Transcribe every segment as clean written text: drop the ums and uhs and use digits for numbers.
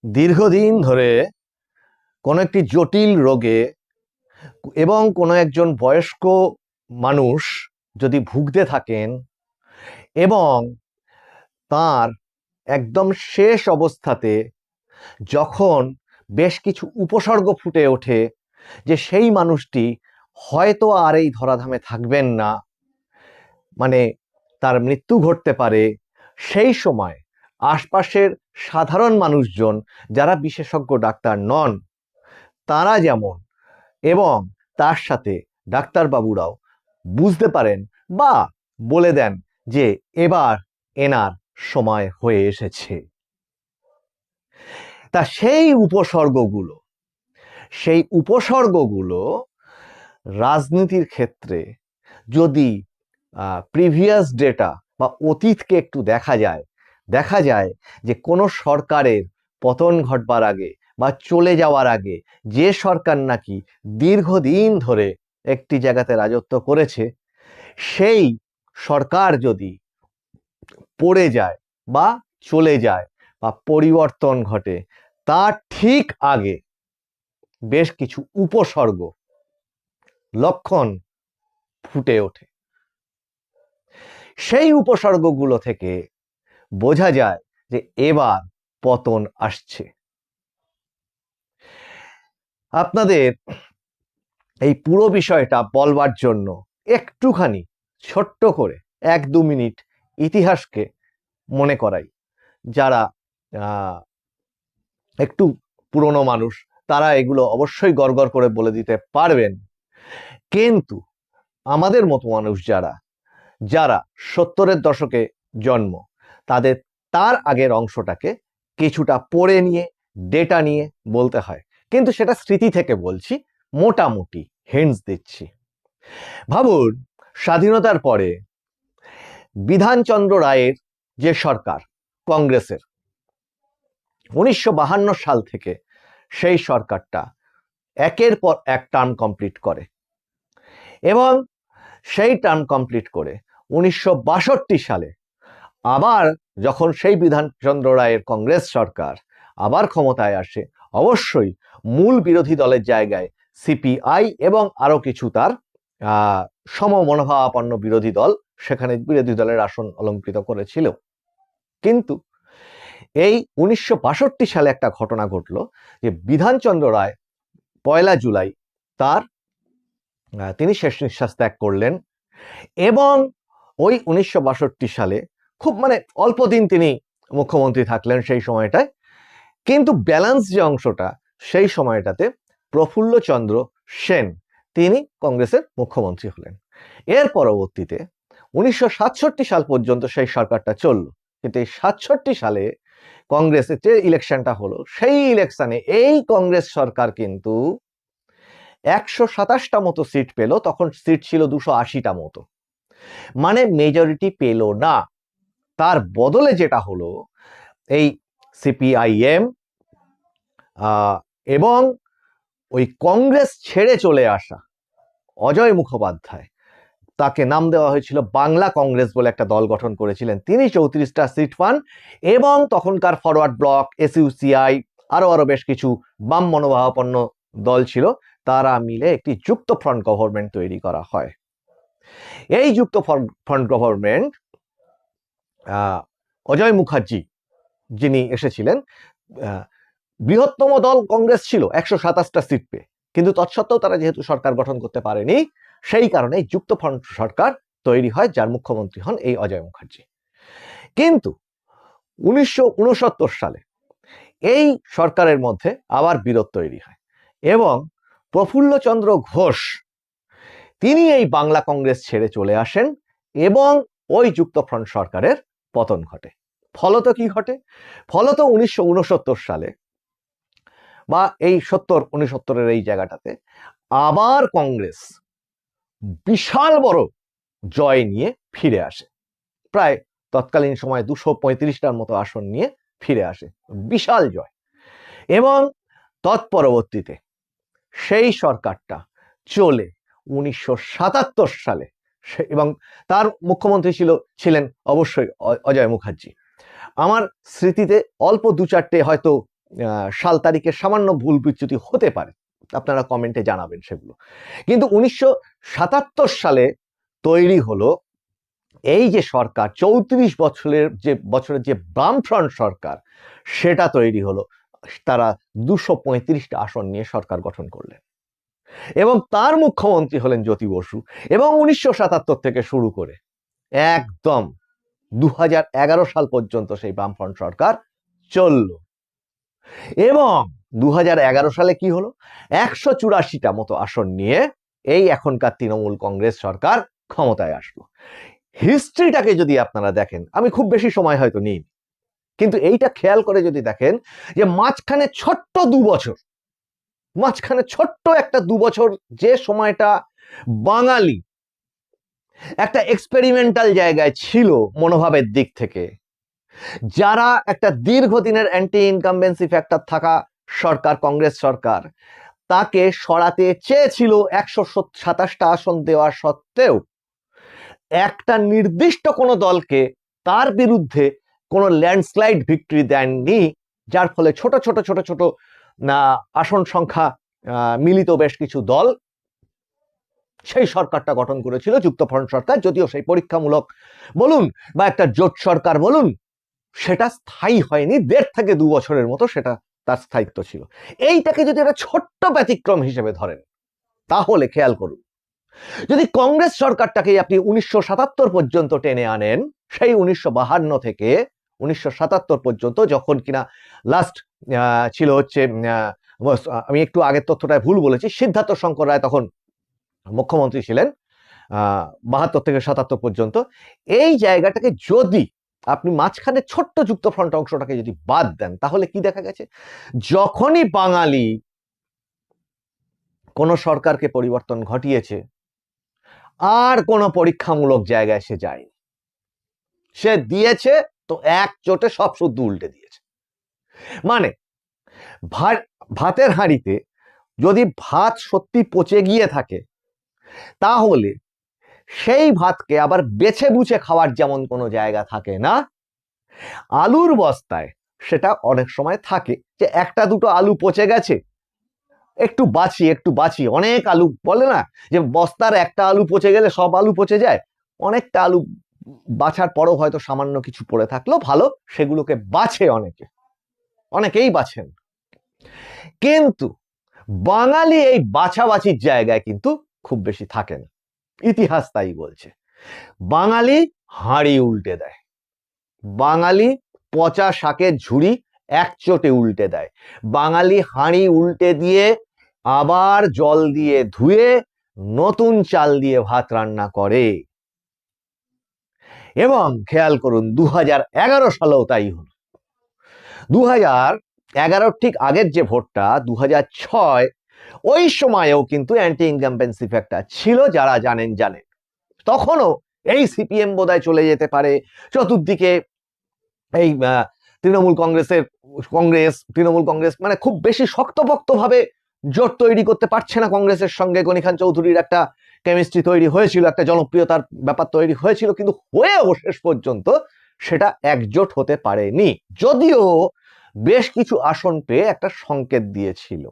দীর্ঘদিন ধরে কোনো একটি জটিল রোগে এবং কোনো একজন বয়স্ক মানুষ যদি ভুগতে থাকেন এবং তার একদম শেষ অবস্থাতে যখন বেশ কিছু উপসর্গ ফুটে ওঠে যে সেই মানুষটি হয়তো আর এই ধরাধামে থাকবেন না, মানে তার মৃত্যু ঘটতে পারে, সেই সময় আশপাশের সাধারণ মানুষজন যারা বিশেষজ্ঞ ডাক্তার নন তারা যেমন এবং তার সাথে ডাক্তারবাবুরাও বুঝতে পারেন বা বলে দেন যে এবার এনার সময় হয়ে এসেছে। তা সেই উপসর্গগুলো রাজনীতির ক্ষেত্রে যদি প্রিভিয়াস ডেটা বা অতীতকে একটু দেখা যায় যে কোনো সরকারের পতন ঘটবার আগে বা চলে যাওয়ার আগে যে সরকার নাকি দীর্ঘদিন ধরে একটি জায়গাতে রাজত্ব করেছে, সেই সরকার যদি পড়ে যায় বা চলে যায় বা পরিবর্তন ঘটে, তার ঠিক আগে বেশ কিছু উপসর্গ লক্ষণ ফুটে ওঠে। সেই উপসর্গগুলো থেকে বোঝা যায় যে এবার পতন আসছে। আপনাদের এই পুরো বিষয়টা বলবার জন্য একটুখানি ছোট্ট করে 1-2 মিনিট ইতিহাসকে মনে করাই। যারা একটু পুরনো মানুষ তারা এগুলো অবশ্যই গড়গড় করে বলে দিতে পারবেন, কিন্তু আমাদের মতো মানুষ যারা 70-এর দশকে জন্ম, তার আগের অংশটাকে কিছুটা পড়ে নিয়ে ডেটা নিয়ে বলতে হয়, কিন্তু সেটা স্মৃতি থেকে বলছি, মোটামুটি হিন্টস দিচ্ছি। ভাবুন, স্বাধীনতার পরে বিধানচন্দ্র রায়ের যে সরকার কংগ্রেসের, 1952 সাল থেকে সেই সরকারটা একের পর এক টার্ম কমপ্লিট করে এবং সেই টার্ম কমপ্লিট করে 1962 সালে আবার যখন সেই বিধানচন্দ্র রায়ের কংগ্রেস সরকার আবার ক্ষমতায় আসে, অবশ্যই মূল বিরোধী দলের জায়গায় সিপিআই এবং আরো কিছু তার সমমনোভাবাপন্ন বিরোধী দল সেখানে বিরোধী দলের আসন অলঙ্কৃত করেছিল। কিন্তু এই 1962 সালে একটা ঘটনা ঘটলো যে বিধানচন্দ্র রায় 1 জুলাই তিনি শেষ নিঃশ্বাস ত্যাগ করলেন এবং ওই 1962 সালে খুব অল্প দিন তিনি মুখ্যমন্ত্রী থাকলেন সেই সময়টায়, কিন্তু ব্যালেন্স যে অংশটা সেই সময়টাতে প্রফুল্লচন্দ্র সেন তিনি কংগ্রেসের মুখ্যমন্ত্রী হলেন। এর পরবর্তীতে 1967 সাল পর্যন্ত সেই সরকারটা চলল, কিন্তু এই 67 সালে কংগ্রেসের যে ইলেকশনটা হলো সেই ইলেকশনে এই কংগ্রেস সরকার কিন্তু 127টা মতো সিট পেল, তখন সিট ছিল 280টা মতো, মানে মেজরিটি পেল না। তার বদলে যেটা হলো এই সিপিআইএম এবং ওই কংগ্রেস ছেড়ে চলে আসা অজয় মুখোপাধ্যায়, তাকে নাম দেওয়া হয়েছিল বাংলা কংগ্রেস বলে একটা দল গঠন করেছিলেন, তিনি 34টা সিট পান এবং তখনকার ফরওয়ার্ড ব্লক, এসইউসিআই আরো বেশ কিছু বাম মনোভাবাপন্ন দল ছিল, তারা মিলে একটি যুক্ত ফ্রন্ট গভর্নমেন্ট তৈরি করা হয়। এই যুক্ত ফ্রন্ট গভর্নমেন্ট অজয় মুখার্জি যিনি এসেছিলেন, বৃহত্তম দল কংগ্রেস ছিল 127টা সিট পেয়ে, কিন্তু তৎসত্ত্বেও তারা যেহেতু সরকার গঠন করতে পারেনি, সেই কারণে যুক্ত ফ্রন্ট সরকার তৈরি হয়, যার মুখ্যমন্ত্রী হন এই অজয় মুখার্জি। কিন্তু 1969 সালে এই সরকারের মধ্যে আবার বিরোধ তৈরি হয় এবং প্রফুল্লচন্দ্র ঘোষ তিনি এই বাংলা কংগ্রেস ছেড়ে চলে আসেন এবং ওই যুক্ত ফ্রন্ট সরকারের পতন ঘটে। ফলত কি ঘটে? ফলত 1969 সালে বা এই 69-এর এই জায়গাটাতে আবার কংগ্রেস বিশাল বড় জয় নিয়ে ফিরে আসে, প্রায় তৎকালীন সময় 235টার মতো আসন নিয়ে ফিরে আসে, বিশাল জয়। এবং তৎপরবর্তীতে সেই সরকারটা চলে 1977 সালে, এবং তার মুখ্যমন্ত্রী ছিলেন অবশ্যই অজয় মুখার্জি। আমার স্মৃতিতে অল্প 2-4টে হয়তো সাল তারিখের সামান্য ভুল বিচ্যুতি হতে পারে, আপনারা কমেন্টে জানাবেন সেগুলো। কিন্তু 1977 সালে তৈরি হলো এই যে সরকার, 34 বছরের যে বামফ্রন্ট সরকার, সেটা তৈরি হলো। তারা 235টা আসন নিয়ে সরকার গঠন করলেন এবং তার মুখ্যমন্ত্রী হলেন জ্যোতি বসু। এবং 1977 থেকে শুরু করে একদম 2011 সাল পর্যন্ত সেই বামফ্রন্ট সরকার চলল। এবং 2011 সালে কি হলো, 184টা মতো আসন নিয়ে এই এখনকার তৃণমূল কংগ্রেস সরকার ক্ষমতায় আসলো। হিস্ট্রিটাকে যদি আপনারা দেখেন, আমি খুব বেশি সময় হয়তো নিই, কিন্তু এইটা খেয়াল করে যদি দেখেন যে মাঝখানে ছোট্ট একটা 2 বছর যে সময়টা বাঙালি একটা এক্সপেরিমেন্টাল জায়গায় ছিল মনোভাবের দিক থেকে, যারা একটা দীর্ঘদিনের অ্যান্টি ইনকামবেন্সি ফ্যাক্টর থাকা সরকার, কংগ্রেস সরকার, তাকে সরাতে চেয়েছিল 127টা আসন দেওয়া সত্ত্বেও একটা নির্দিষ্ট কোনো দলকে তার বিরুদ্ধে কোনো ল্যান্ডস্লাইড ভিক্টরি দেননি, যার ফলে ছোট ছোট আসন সংখ্যা মিলিত বেশ কিছু দল সেই সরকারটা গঠন করেছিল, যুক্তফ্রন্ট সরকার। যদিও সেই পরীক্ষামূলক বলুন বা একটা জোট সরকার বলুন, সেটা স্থায়ী হয়নি, 1.5 থেকে 2 বছরের মতো সেটা তার স্থায়িত্ব ছিল। এইটাকে যদি একটা ছোট্ট ব্যতিক্রম হিসেবে ধরেন, তাহলে খেয়াল করুন, যদি কংগ্রেস সরকারটাকে আপনি 1977 পর্যন্ত টেনে আনেন, সেই 1952 থেকে 1977 পর্যন্ত, যখন কিনা লাস্ট ছিল হচ্ছে, আমি একটু আগের তথ্যটায় ভুল বলেছি, সিদ্ধার্থ শঙ্কর রায় তখন মুখ্যমন্ত্রী ছিলেন 72 থেকে 77 পর্যন্ত। এই জায়গাটাকে যদি আপনি মাঝখানে ছোট্ট যুক্তফ্রন্ট অংশটাকে যদি বাদ দেন, তাহলে কি দেখা গেছে, যখনই বাঙালি কোন সরকারকে পরিবর্তন ঘটিয়েছে, আর কোন পরীক্ষামূলক জায়গায় সে যায়নি, সে দিয়েছে তো এক চোটে সব শুদ্ধ উল্টে দিয়েছে। মানে ভাতের হাঁড়িতে যদি ভাত সত্যি পচে গিয়ে থাকে, তাহলে সেই ভাতকে আবার বেছে বুঝে খাওয়ার যেমন কোনো জায়গা থাকে না, আলুর বস্তায় সেটা অনেক সময় থাকে যে একটা দুটো আলু পচে গেছে, একটু বাঁচি, অনেক আলু বলে না যে বস্তার একটা আলু পচে গেলে সব আলু পচে যায়, অনেকটা আলু বাছার পরও হয়তো সামান্য কিছু পড়ে থাকলো ভালো, সেগুলোকে বাছে অনেকেই বাছেন। কিন্তু বাঙালি এই বাছাবাছির জায়গায় কিন্তু খুব বেশি থাকে না, ইতিহাস তাই বলছে। বাঙালি হাঁড়ি উল্টে দেয়, বাঙালি পচা শাকের ঝুড়ি এক চোটে উল্টে দেয়, বাঙালি হাঁড়ি উল্টে দিয়ে আবার জল দিয়ে ধুয়ে নতুন চাল দিয়ে ভাত রান্না করে। এবং খেয়াল করুন 2011 সালেও তাই হলো। 2011 ঠিক আগের যে ভোটটা 2006, ওই সময়েও কিন্তু অ্যান্টি ইনকামবেন্সি ফ্যাক্টর ছিল, যারা জানেন। তখনও এই সিপিএম বোধহয় চলে যেতে পারে, চতুর্দিকে এই তৃণমূল কংগ্রেস মানে খুব বেশি শক্তপোক্ত ভাবে জোট তৈরি করতে পারছে না কংগ্রেসের সঙ্গে। গনি খান চৌধুরীর একটা কেমিস্ট্রি তৈরি হয়েছিল, একটা জনপ্রিয়তার ব্যাপার তৈরি হয়েছিল, কিন্তু হয়েও শেষ পর্যন্ত সেটা একজোট হতে পারেনি, যদিও বেশ কিছু আসন পেয়ে একটা সংকেত দিয়েছিল,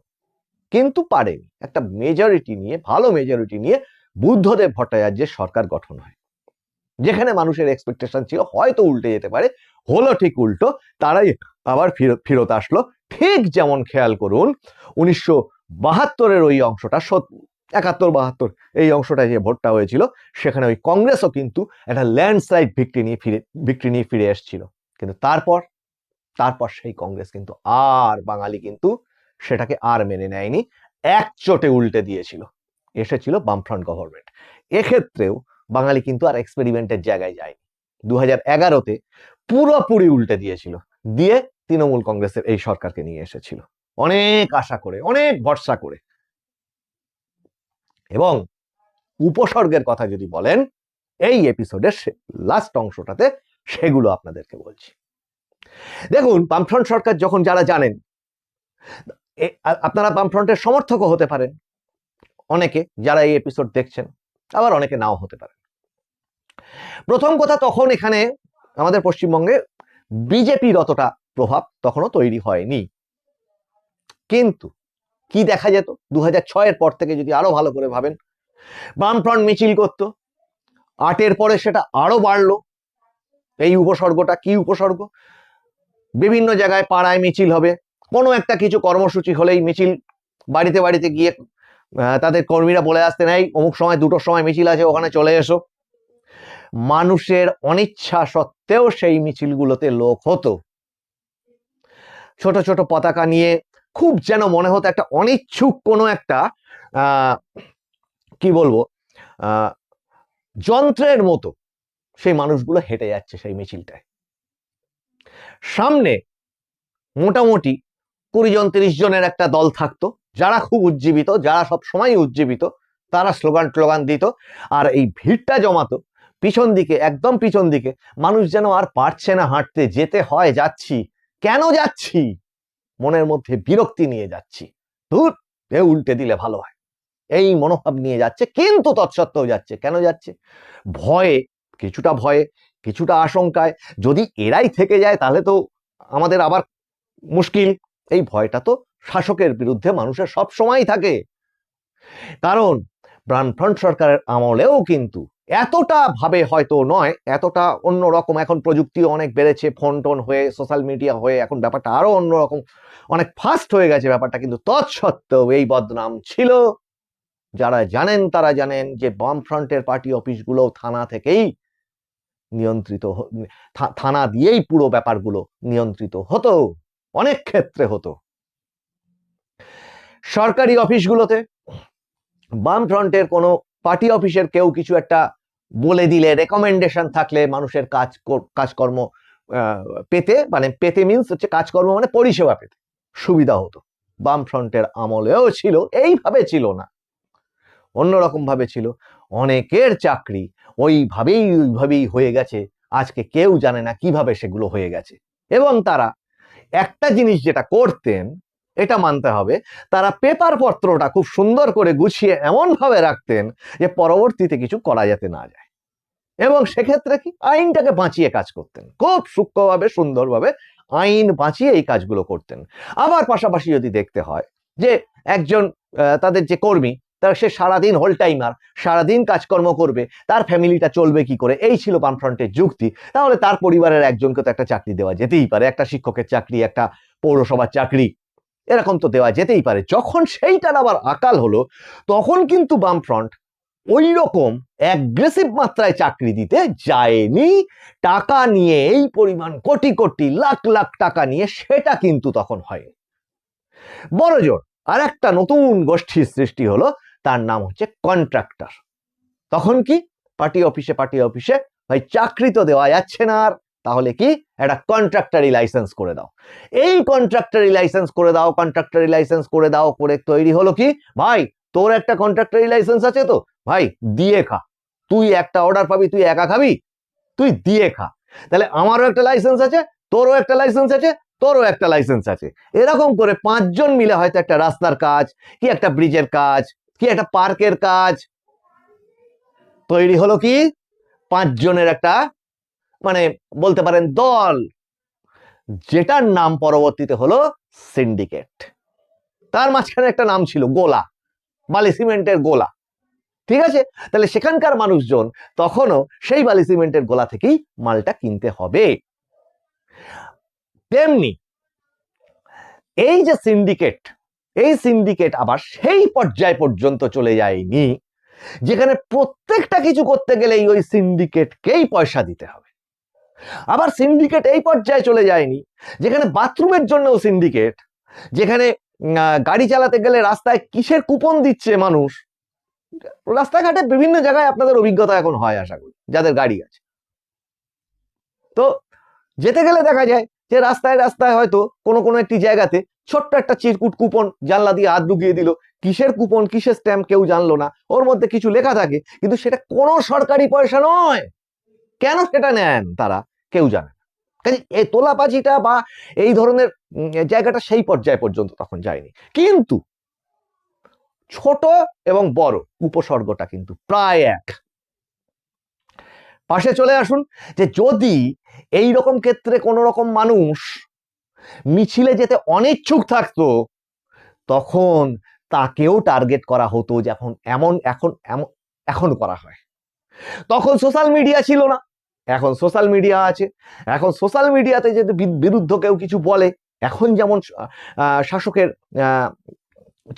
কিন্তু পারেনি। একটা মেজরিটি নিয়ে, ভালো মেজরিটি নিয়ে বুদ্ধদেব ভট্টাচার্যের সরকার গঠন হয়, যেখানে মানুষের এক্সপেকটেশন ছিল হয়তো উল্টে যেতে পারে, হলো ঠিক উল্টো, তারাই আবার ফিরত আসলো। ঠিক যেমন খেয়াল করুন 1972 ওই অংশটা, 71-72 এই অংশটা যে ভোটটা হয়েছিল, সেখানে ওই কংগ্রেসও কিন্তু একটা ল্যান্ডস্লাইড ভিক্টরি নিয়ে ফিরে এসেছিল। কিন্তু তারপর সেই কংগ্রেস কিন্তু বাঙালি কিন্তু সেটাকে আর মেনে নেয়নি, এক চোটে উল্টে দিয়েছিল, এসেছিল বামফ্রন্ট গভর্নমেন্ট। এক্ষেত্রেও বাঙালি কিন্তু আর এক্সপেরিমেন্টের জায়গায় যায়নি, 2011-তে পুরোপুরি উল্টে দিয়েছিল, দিয়ে তৃণমূল কংগ্রেসের এই সরকারকে নিয়ে এসেছিল অনেক আশা করে, অনেক ভরসা করে। এবং উপসর্গের কথা যদি বলেন, এই এপিসোডের লাস্ট অংশটাতে সেগুলো আপনাদেরকে বলছি। দেখুন, বামফ্রন্ট সরকার যখন, যারা জানেন, আপনারা বামফ্রন্টের সমর্থকও হতে পারেন অনেকে, যারা এই এপিসোড দেখছেন, আবার অনেকে নাও হতে পারেন। প্রথম কথা, তখন এখানে আমাদের পশ্চিমবঙ্গে বিজেপির অতটা প্রভাব তখনও তৈরি হয়নি, কিন্তু কি দেখা যেত 2006-এর পর থেকে, যদি আরো ভালো করে ভাবেন, বামফ্রন্ট মিছিল করত, 8-এর পরে সেটা আরো বাড়লো। এই উপসর্গটা কি উপসর্গ? বিভিন্ন জায়গায় পাড়ায় মিছিল হবে, কোনো একটা কিছু কর্মসূচি হলেই মিছিল, বাড়িতে বাড়িতে গিয়ে তাদের কর্মীরা বলে আসতেন, এই অমুক সময় 2টোর সময় মিছিল আছে, ওখানে চলে এসো। মানুষের অনিচ্ছা সত্ত্বেও সেই মিছিলগুলোতে লোক হতো, ছোট ছোট পতাকা নিয়ে, খুব যেন মনে হতো একটা অনিচ্ছুক কোনো একটা কি বলবো যন্ত্রের মতো সেই মানুষগুলো হেঁটে যাচ্ছে সেই মিছিলটায়। সামনে মোটামুটি 20 জন 30 জনের একটা দল থাকতো, যারা খুব উজ্জীবিত, যারা সব সময় উজ্জীবিত, তারা স্লোগান দিত, আর এই ভিড়টা জমাতো পিছন দিকে, একদম পিছন দিকে। মানুষ যেন আর পারছে না হাঁটতে, যেতে হয়, যাচ্ছি, কেন যাচ্ছি, মনের মধ্যে বিরক্তি নিয়ে যাচ্ছি, ধুর এ উল্টে দিলে ভালো হয়, এই মনোভাব নিয়ে যাচ্ছে। কিন্তু তৎসত্ত্বেও যাচ্ছে, কেন যাচ্ছে? ভয়ে, কিছুটা ভয়ে, কিছুটা আশঙ্কায়, যদি এরাই থেকে যায় তাহলে তো আমাদের আবার মুশকিল। এই ভয়টা তো শাসকের বিরুদ্ধে মানুষের সব সময় থাকে, কারণ বামফ্রন্ট সরকারের আমলেও কিন্তু এতটা ভাবে হয়তো নয়, এতটা অন্যরকম, এখন প্রযুক্তিও অনেক বেড়েছে, ফোন টোন হয়ে, সোশ্যাল মিডিয়া হয়ে, এখন ব্যাপারটা আরো অন্যরকম, অনেক ফাস্ট হয়ে গেছে ব্যাপারটা, কিন্তু তৎসত্ত্বেও এই বদনাম ছিল। যারা জানেন তারা জানেন যে বামফ্রন্টের পার্টি অফিসগুলো থানা থেকেই নিয়ন্ত্রিত, থানা দিয়েই পুরো ব্যাপারগুলো নিয়ন্ত্রিত হতো, অনেক ক্ষেত্রে হতো। সরকারি অফিসগুলোতে বামফ্রন্টের কোনো পার্টি অফিসের কেউ কিছু একটা বলে দিলে, রেকমেন্ডেশন থাকলে, মানুষের কাজকর্ম পেতে, মানে পেতে মিনস হচ্ছে কাজকর্ম, মানে পরিষেবা পেতে সুবিধা হতো। বামফ্রন্টের আমলেও ছিল, এইভাবে ছিল না, অন্যরকম ভাবে ছিল। অনেকের চাকরি ওইভাবেই হয়ে গেছে, আজকে কেউ জানে না কিভাবে সেগুলো হয়ে গেছে। এবং তারা একটা জিনিস যেটা করতেন, এটা মানতে হবে, তারা পেপার পত্রটা খুব সুন্দর করে গুছিয়ে এমন ভাবে রাখতেন যে পরবর্তীতে কিছু করা যেতে না যায়, এবং সেক্ষেত্রে কি আইনটাকে বাঁচিয়ে কাজ করতেন, খুব সূক্ষ্মভাবে, সুন্দরভাবে আইন বাঁচিয়ে এই কাজগুলো করতেন। আবার পাশাপাশি যদি দেখতে হয় যে একজন তাদের যে কর্মী, তার সে সারাদিন হোল টাইমার, সারাদিন কাজকর্ম করবে, তার ফ্যামিলিটা চলবে কি করে, এই ছিল বামফ্রন্টের যুক্তি। তাহলে তার পরিবারের একজনকে তো একটা চাকরি দেওয়া যেতেই পারে, একটা শিক্ষকের চাকরি, একটা পৌরসভার চাকরি, এরকম তো দেওয়া যেতেই পারে। যখন সেইটার আবার আকাল হলো, তখন কিন্তু বামফ্রন্ট ওই রকম অ্যাগ্রেসিভ মাত্রায় চাকরি দিতে যায়নি। টাকা নিয়ে, এই পরিমাণ কোটি কোটি লাখ লাখ টাকা নিয়ে, সেটা কিন্তু তখন হয়। বড় জোর আর একটা নতুন গোষ্ঠীর সৃষ্টি হলো, তার নাম হচ্ছে কন্ট্রাক্টর। তখন কি, পার্টি অফিসে ভাই চাকরি তো দেওয়া যাচ্ছে না আর, তাহলে কি একটা কন্ট্রাক্টরি লাইসেন্স করে দাও। এই কন্ট্রাক্টরি লাইসেন্স করে দাও করে তৈরি হলো কি, ভাই তোর একটা কন্ট্রাক্টরি লাইসেন্স আছে তো, ভাই দিয়ে খা, তুই একটা অর্ডার পাবি, তুই একা খাবি, তুই দিয়ে খা, তাহলে আমারও একটা লাইসেন্স আছে, তোরও একটা লাইসেন্স আছে, তোরও একটা লাইসেন্স আছে। এরকম করে 5 জন মিলে হয়তো একটা রাস্তার কাজ, কি একটা ব্রিজের কাজ, কি একটা পার্কের কাজ তৈরি হলো, কি 5 জনের একটা, মানে বলতে পারেন দল, যেটার নাম পরবর্তীতে হলো সিন্ডিকেট। তার মাঝখানে একটা নাম ছিল গোলা, বালি সিমেন্টের গোলা, ঠিক আছে? তাহলে সেখানকার মানুষজন তখনও সেই বালি সিমেন্টের গোলা থেকেই মালটা কিনতে হবে। তেমনি এই যে সিন্ডিকেট, এই সিন্ডিকেট আবার সেই পর্যায় পর্যন্ত চলে যায়নি যেখানে প্রত্যেকটা কিছু করতে গেলেই ওই সিন্ডিকেটকেই পয়সা দিতে হবে। আবার সিন্ডিকেট এই পর্যায়ে চলে যায়নি যেখানে বাথরুমের জন্যও সিন্ডিকেট, যেখানে গাড়ি চালাতে গেলে রাস্তায় কিসের কুপন দিচ্ছে মানুষ, রাস্তাঘাটে বিভিন্ন জায়গায় আপনাদের অভিজ্ঞতা এখন হয় আশা করি যাদের গাড়ি আছে। তো যেতে গেলে দেখা যায় যে রাস্তায় রাস্তায় হয়তো কোনো একটি জায়গাতে ছোট্ট একটা চিরকুট কুপন জানলা দিয়ে হাত ঢুকিয়ে দিল, কিসের কুপন, কিসের স্ট্যাম্প কেউ জানলো না, ওর মধ্যে কিছু লেখা থাকে, কিন্তু সেটা কোনো সরকারি পয়সা নয়। কেন সেটা নেন তারা, কেউ জানে না। কাজে এই তোলাবাজিটা বা এই ধরনের জায়গাটা সেই পর্যায় পর্যন্ত তখন যায়নি। কিন্তু ছোট এবং বড় উপসর্গটা কিন্তু প্রায় এক। পাশে চলে আসুন যে যদি এই রকম ক্ষেত্রে কোনো রকম মানুষ মিছিলে যেতে অনিচ্ছুক থাকতো, তখন তাকেও টার্গেট করা হতো, যখন এখন করা হয়। তখন সোশ্যাল মিডিয়া ছিল না, এখন সোশ্যাল মিডিয়া আছে। এখন সোশ্যাল মিডিয়াতে যদি বিরুদ্ধ কেউ কিছু বলে, এখন যেমন শাসকের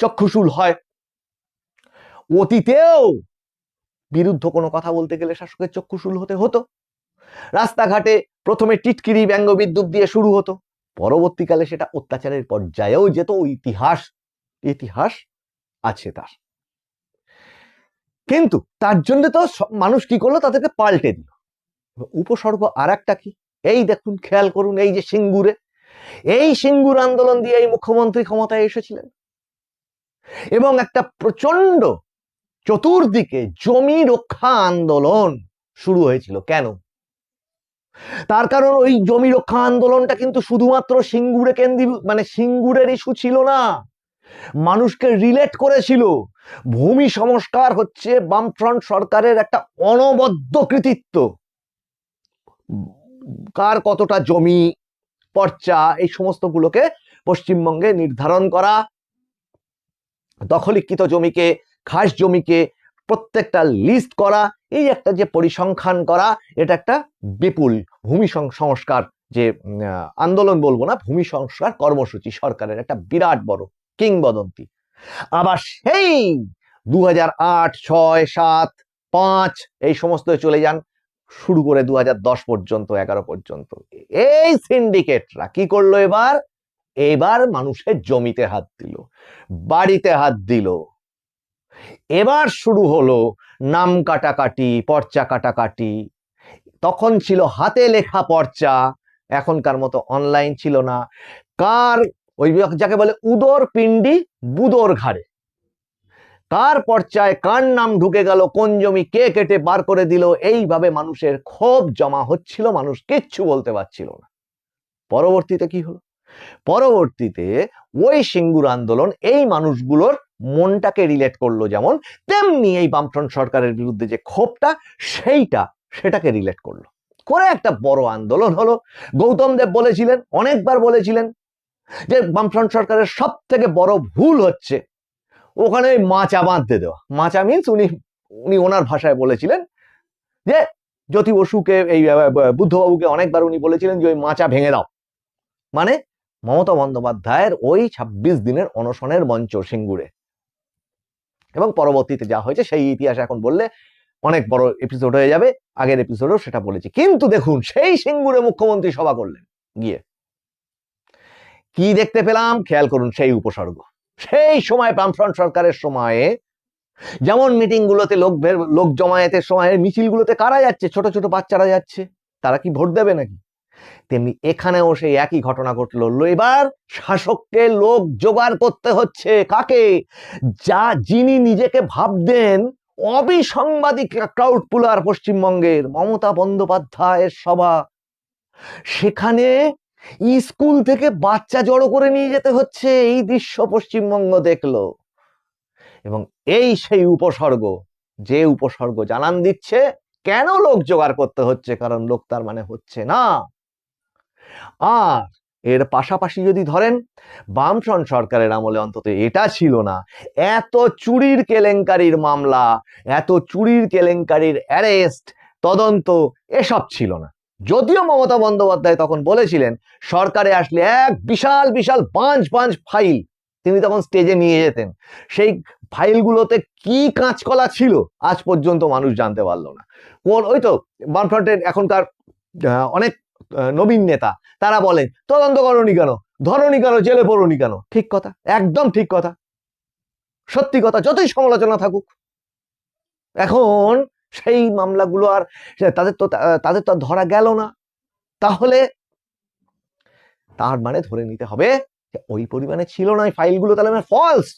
চক্ষুশূল হয়, অতীতেও বিরুদ্ধ কোনো কথা বলতে গেলে শাসকের চক্ষুশূল হতে হতো। রাস্তাঘাটে প্রথমে টিটকিরি ব্যঙ্গ বিদ্রুপ দিয়ে শুরু হতো, পরবর্তীকালে সেটা অত্যাচারের পর্যায়েও যেত। ইতিহাস আছে তার। কিন্তু তার জন্য তো মানুষ কি করলো, তাদেরকে পাল্টে দিল। উপসর্গ আর একটা কি, এই দেখুন, খেয়াল করুন, এই যে সিঙ্গুরে, এই সিঙ্গুর আন্দোলন দিয়ে এই মুখ্যমন্ত্রী ক্ষমতায় এসেছিলেন, এবং একটা প্রচন্ড চতুর্দিকে জমি রক্ষা আন্দোলন শুরু হয়েছিল। কেন? তার কারণ ওই জমি রক্ষা আন্দোলনটা কিন্তু শুধুমাত্র সিঙ্গুরে সিঙ্গুরের ইস্যু ছিল না, মানুষকে রিলেট করেছিল। ভূমি সংস্কার হচ্ছে বামফ্রন্ট সরকারের একটা অনবদ্য কৃতিত্ব। কার কতটা জমি, পর্চা, এই সমস্ত গুলোকে পশ্চিমবঙ্গে নির্ধারণ করা, দখলীকৃত জমিকে, খাস জমিকে প্রত্যেকটা লিস্ট করা, এই একটা যে পরিসংখ্যান করা, এটা একটা বিপুল ভূমি সংস্কার যে আন্দোলন বলবো না, ভূমি সংস্কার কর্মসূচি সরকারের একটা বিরাট বড় কিংবদন্তি। আবার সেই 2008, 6, 7, 5 এই সমস্ত চলে যান, শুরু করে 2010 পর্যন্ত, 11 পর্যন্ত এই সিন্ডিকেটরা কি করলো? এবার মানুষের জমিতে হাত দিল, বাড়িতে হাত দিল। এবার শুরু হলো নাম কাটাকাটি, পর্চা কাটাকাটি। তখন ছিল হাতে লেখা পর্চা, এখনকার মতো অনলাইন ছিল না। ওই যাকে বলে উদর পিণ্ডি বুদর ঘাড়ে, কার পর্চায় কার নাম ঢুকে গেল, কোন জমি কে কেটে বার করে দিল, এইভাবে মানুষের ক্ষোভ জমা হচ্ছিল, মানুষ কিচ্ছু বলতে পারছিল না। পরবর্তীতে কি হলো? পরবর্তীতে ওই সিঙ্গুর আন্দোলন এই মানুষগুলোর মনটাকে রিলেট করলো, যেমন তেমনি এই বামফ্রন্ট সরকারের বিরুদ্ধে যে ক্ষোভটা, সেটাকে রিলেট করলো, করে একটা বড় আন্দোলন হলো। গৌতম দেব বলেছিলেন, অনেকবার বলেছিলেন, যে বামফ্রন্ট সরকারের সব থেকে বড় ভুল হচ্ছে ওখানে ওই মাচা বাঁধতে দেওয়া। মাচা মিন্স উনি ওনার ভাষায় বলেছিলেন যে জ্যোতি বসুকে, এই বুদ্ধবাবুকে অনেকবার উনি বলেছিলেন যে ওই মাচা ভেঙে দাও, মানে মমতা বন্দ্যোপাধ্যায়ের ওই 26 দিনের অনশনের মঞ্চ সিঙ্গুরে। এবং পরবর্তীতে যা হয়েছে সেই ইতিহাস এখন বললে অনেক বড় এপিসোড হয়ে যাবে, আগের এপিসোডেও সেটা বলেছি। কিন্তু দেখুন, সেই সিঙ্গুরে মুখ্যমন্ত্রী সভা করলেন, গিয়ে কি দেখতে পেলাম খেয়াল করুন। সেই উপসর্গ, সেই সময় বামফ্রন্ট সরকারের সময়ে যেমন মিটিং গুলোতে লোক জমায়েতের সময় মিছিলগুলোতে কারা যাচ্ছে? ছোট ছোট বাচ্চারা যাচ্ছে, তারা কি ভোট দেবে নাকি? তেমনি এখানেও সেই একই ঘটনা ঘটলো। এবার শাসককে লোক জোগাড় করতে হচ্ছে। কাকে? যিনি নিজেকে ভাবতেন অবিসংবাদিক ক্রাউড পুলার পশ্চিমবঙ্গের, মমতা বন্দ্যোপাধ্যায়ের সভা, সেখানে স্কুল থেকে বাচ্চা জড়ো করে নিয়ে যেতে হচ্ছে। এই দৃশ্য পশ্চিমবঙ্গ দেখলো, এবং এই সেই উপসর্গ, যে উপসর্গ জানান দিচ্ছে কেন লোক জোগাড় করতে হচ্ছে, কারণ লোক তার মানে হচ্ছে না। আর এর পাশাপাশি যদি ধরেন, বামফ্রন্ট সরকারের আমলে অন্তত এটা ছিল না, এত চুরির কেলেঙ্কারির মামলা, এত চুরির কেলেঙ্কারির অ্যারেস্ট, তদন্ত, এসব ছিল না। যদিও মমতা বন্দ্যোপাধ্যায় তখন বলেছিলেন সরকারে আসলে এক বিশাল বিশাল পাঁচ ফাইল তিনি তখন স্টেজে নিয়ে যেতেন। সেই ফাইলগুলোতে কি কাঁচকলা ছিল আজ পর্যন্ত মানুষ জানতে পারলো না। ওই তো বামফ্রন্টের এখনকার অনেক নবীন নেতা, তারা বলেন তদন্ত করনি কেন, ধরনি কেন, জেলে পড়নি কেন। ঠিক কথা, একদম ঠিক কথা, সত্যি কথা, যতই সমালোচনা থাকুক। এখন সেই মামলাগুলো আর তাদের তো ধরা গেল না। তাহলে তার মানে ধরে নিতে হবে যে ওই পরিমাণে ছিল না ফাইলগুলো, তাহলে মানে ফলস।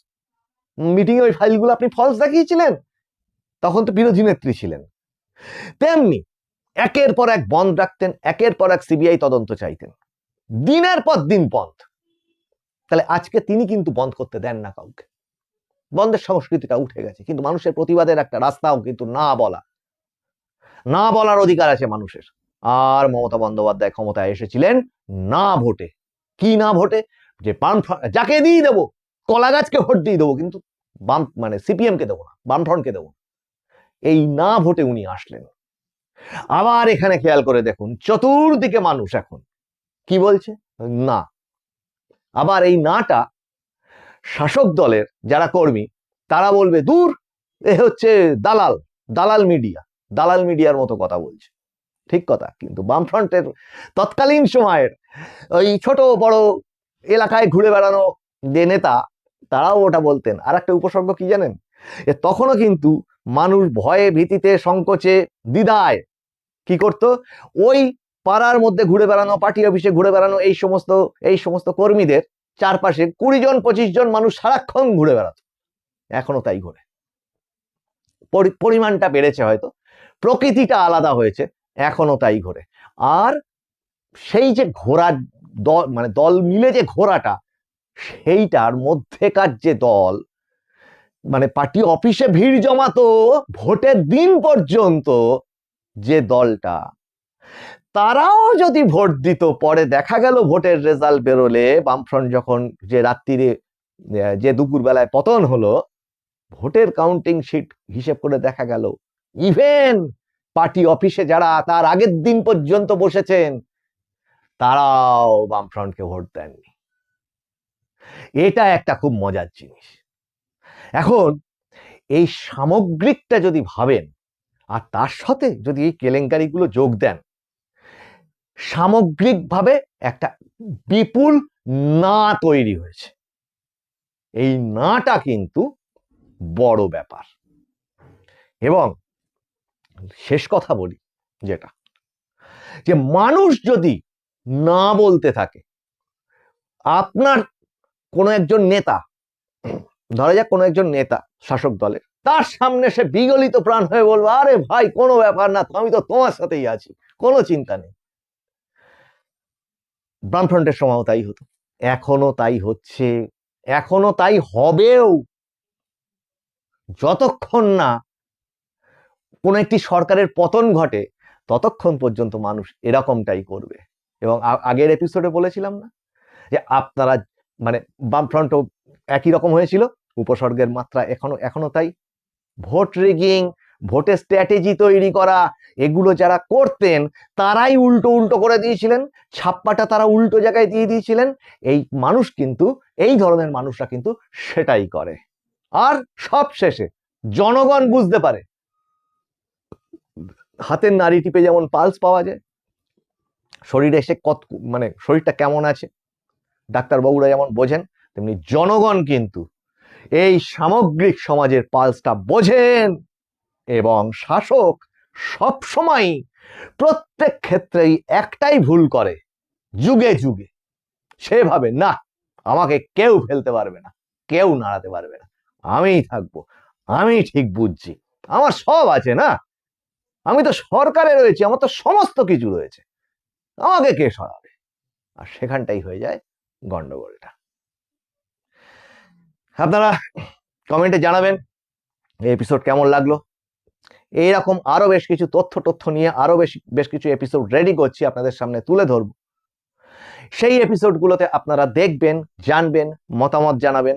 মিটিং এ ওই ফাইলগুলো আপনি ফলস দেখিয়েছিলেন, তখন তো বিরোধী নেত্রী ছিলেন। তেমনি একের পর এক বন্ধ রাখতেন, একের পর এক সিবিআই তদন্ত চাইতেন, দিনের পর দিন বন্ধ। তাহলে আজকে তিনি কিন্তু বন্ধ করতে দেন না কাউকে, বন্ধের সংস্কৃতিটা উঠে গেছে। কিন্তু মানুষের প্রতিবাদের একটা রাস্তাও কিন্তু না বলার অধিকার আছে মানুষের। আর মমতা বন্দ্যোপাধ্যায় ক্ষমতায় এসেছিলেন না ভোটে। কি না ভোটে? যে যাকে দিয়ে দেবো, কলা গাছকে ভোট দিয়ে দেবো, কিন্তু বাম মানে সিপিএম কে দেবো না, বামফ্রন্টকে দেবো না। এই না ভোটে উনি আসলেন। আবার এখানে খেয়াল করে দেখুন, চতুর্দিকে মানুষ এখন কি বলছে, না। আবার এই নাটা শাসক দলের যারা কর্মী তারা বলবে, দূর, এ হচ্ছে দালাল, দালাল মিডিয়া, দালাল মিডিয়ার মতো কথা বলছে। ঠিক কথা, কিন্তু বামফ্রন্টের তৎকালীন সময়ের ওই ছোট বড় এলাকায় ঘুরে বেড়ানো যে নেতা, তারাও ওটা বলতেন। আর একটা উপসর্গ কি জানেন, তখনও কিন্তু মানুষ ভয়ে, ভীতিতে, সংকোচে, দ্বিধায় কি করত, ওই পাড়ার মধ্যে ঘুরে বেড়ানো, পার্টি অফিসে ঘুরে বেড়ানো এই সমস্ত কর্মীদের চারপাশে 20 জন 25 জন মানুষ সারাক্ষণ ঘুরে বেড়াতো। এখনো তাই ঘুরে, পরিমাণটা বেড়েছে হয়তো, প্রকৃতিটা আলাদা হয়েছে, এখনো তাই ঘোরে। আর সেই যে ঘোড়া দল, মানে দল মিলে যে ঘোড়াটা, সেইটার মধ্যেকার যে দল, মানে পার্টি অফিসে ভিড় জমাতো ভোটের দিন পর্যন্ত যে দলটা, তারাও যদি ভোট দিত, পরে দেখা গেল ভোটের রেজাল্ট বেরোলে, বামফ্রন্ট যখন যে রাত্রিরে যে দুপুর বেলায় পতন হলো, ভোটের কাউন্টিং শিট হিসেব করে দেখা গেল ইভেন পার্টি অফিসে যারা তার আগের দিন পর্যন্ত বসেছেন, তারাও বামফ্রন্টকে ভোট দেননি। এটা একটা খুব মজার জিনিস। এখন এই সামগ্রিকটা যদি ভাবেন, আর তার সাথে যদি এই কেলেঙ্কারিগুলো যোগ দেন, সামগ্রিকভাবে একটা বিপুল না তৈরি হয়েছে। এই নাটা কিন্তু বড় ব্যাপার। এবং শেষ কথা বলি, যেটা যে মানুষ যদি না বলতে থাকে, আপনার কোনো একজন নেতা, ধরা যাক কোনো একজন নেতা শাসক দলের, তার সামনে সে বিগলিত প্রাণ হয়ে বলবো, আরে ভাই কোনো ব্যাপার না, আমি তো তোমার সাথেই আছি, কোনো চিন্তা নেই। বামফ্রন্টের সময়ও তাই হতো, এখনো তাই হচ্ছে, এখনো তাই হবেও, যতক্ষণ না কোন একটি সরকারের পতন ঘটে ততক্ষণ পর্যন্ত মানুষ এরকমটাই করবে। এবং আগের এপিসোডে বলেছিলাম না যে আপনারা, মানে বামফ্রন্টও একই রকম হয়েছিল, উপসর্গের মাত্রা এখনো তাই। ভোট রিগিং, ভোটের স্ট্র্যাটেজি তৈরি করা, এগুলো যারা করতেন তারাই উল্টো করে দিয়েছিলেন, ছাপ্পাটা তারা উল্টো জায়গায় দিয়ে দিয়েছিলেন। এই মানুষ কিন্তু, এই ধরনের মানুষরা কিন্তু সেটাই করে। আর সব শেষে জনগণ বুঝতে পারে, হাতের নাড়ি টিপে যেমন পালস পাওয়া যায়, শরীরে এসে মানে শরীরটা কেমন আছে ডাক্তারবাবুরা যেমন বোঝেন, তেমনি জনগণ কিন্তু এই সামগ্রিক সমাজের পালসটা বোঝেন। এবং শাসক সবসময় প্রত্যেক ক্ষেত্রেই একটাই ভুল করে, যুগে যুগে সেভাবে, না, আমাকে কেউ ফেলতে পারবে না, কেউ নাড়াতে পারবে না, আমিই থাকবো, আমি ঠিক বুঝছি, আমার সব আছে না, আমি তো সরকারে রয়েছি, আমার তো সমস্ত কিছু রয়েছে, আমাকে কে সরাবে? আর সেখানটাই হয়ে যায় গন্ডগোলটা। আপনারা কমেন্টে জানাবেন এই এপিসোড কেমন লাগলো। এইরকম আরো বেশ কিছু তথ্য নিয়ে আরো বেশ কিছু এপিসোড রেডি করছি, আপনাদের সামনে তুলে ধরবো। সেই এপিসোডগুলোতে আপনারা দেখবেন, জানবেন, মতামত জানাবেন,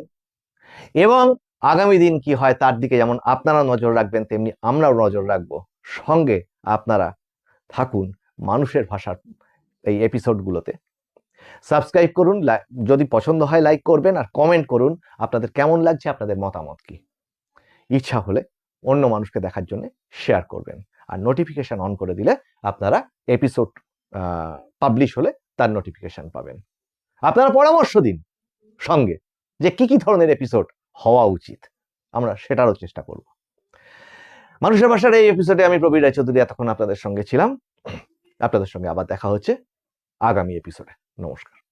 এবং আগামী দিন কি হয় তার দিকে যেমন আপনারা নজর রাখবেন, তেমনি আমরাও নজর রাখবো। সঙ্গে আপনারা থাকুন মানুষের ভাষার এই এপিসোডগুলোতে। সাবস্ক্রাইব করুন, যদি পছন্দ হয় লাইক করবেন, আর কমেন্ট করুন আপনাদের কেমন লাগছে, আপনাদের মতামত কি। ইচ্ছা হলে অন্য মানুষকে দেখার জন্য শেয়ার করবেন, আর নোটিফিকেশন অন করে দিলে আপনারা এপিসোড পাবলিশ হলে তার নোটিফিকেশন পাবেন। আপনারা পরামর্শ দিন সঙ্গে যে কি কি ধরনের এপিসোড হওয়া উচিত, আমরা সেটারও চেষ্টা করব। মানুষের ভাষার এই এপিসোডে আমি প্রবীর রায়চৌধুরী এতক্ষণ আপনাদের সঙ্গে ছিলাম। আপনাদের সঙ্গে আবার দেখা হচ্ছে আগামী এপিসোডে। নমস্কার।